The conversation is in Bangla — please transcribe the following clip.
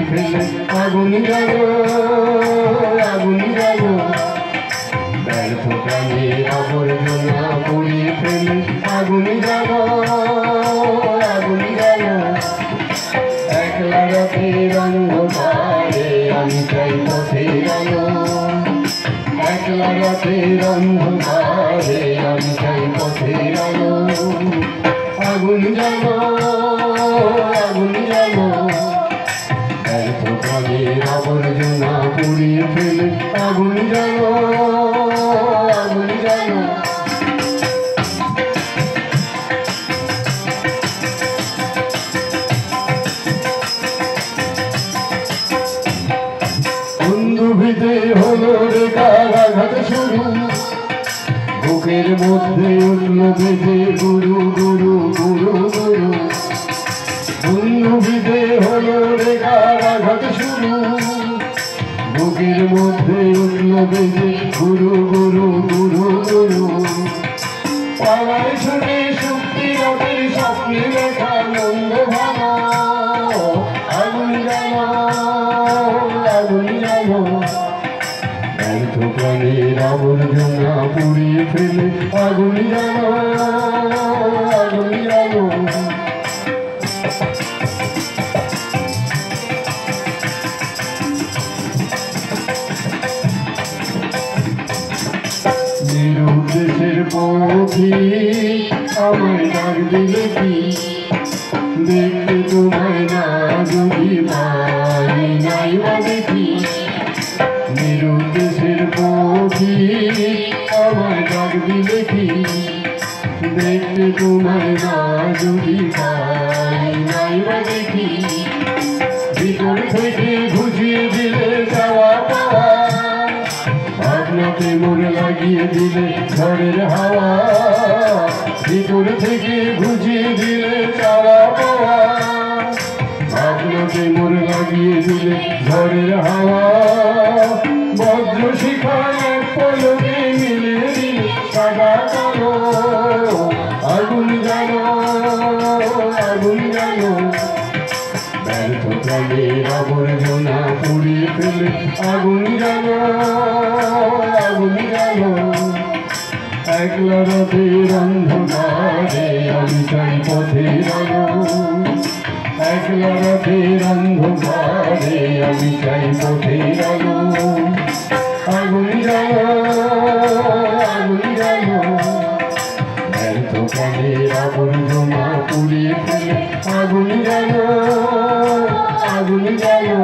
ফেলে আগুন জ্বালো আগুন জ্বালো ব্যর্থ প্রাণের আবর্জনা পুড়িয়ে ফেলে আগুন জ্বালো আগুন জ্বালো একলা রাতের অন্ধকারে আমি চাই পথের আলো একলা রাতের অন্ধকারে আমি চাই পথের আলো আগুন জ্বালো আগুন জ্বালো ব্যর্থ প্রাণের আবর্জনা পুড়িয়ে ফেলে আগুন জ্বালো আগুন জ্বালো বন্ধুভিতে হলো রে কারাঘাত শুরু বুকের মধ্যে উঠল বেঁধে গুরু গুরু গুরু গুরু বন্ধুভিতে হলো রে কারাঘাত শুরু বুকের মধ্যে উঠল বেঁধে গুরু গুরু গুরু গুরু পাড়ায় ছুটে শক্তি রবে স্বপ্নে লেখা নন্দ ভাঙা আগুন জ্বালো আগুন জ্বালো ব্যর্থ প্রাণের আবর্জনা পুড়িয়ে ফেলে আগুন জ্বালো আগুন জ্বালো নিরুদ্দেশের পথি আমায় ডাক দিলে কি দেখতে তোমায় না যদি পাই নাই বা দেখি নিরুদ্দেশের পথি আমায় ডাক দিলে কি দেখতে তোমায় না যদি পাই নাই বা দেখি ভিতর থেকে বুঝিয়ে দিলে যাওয়া পাওয়া ভাবনাকে মনে লাগিয়ে দিলে ঝড়ের হাওয়া ভিতর থেকে বুঝিয়ে দিলে যাওয়া পাওয়া ভাবনাকে মনে লাগিয়ে দিলে ঝড়ের হাওয়া বজ্র শিখায় পলকে মিলিয়ে দিলে সাদা কালো আগুন জ্বালো আগুন জ্বালো ব্যর্থ প্রাণের আবর্জনা পুড়িয়ে ফেলে আগুন জ্বালো আগুন জ্বালো একলা রাতের অন্ধকারে আমি চাই পথের আলো একলা রাতের অন্ধকারে আমি চাই পথের আলো আগুন জ্বালো আগুন জ্বালো ব্যর্থ প্রাণের আবর্জনা পুড়িয়ে ফেলে আগুন জ্বালো আগুন জ্বালো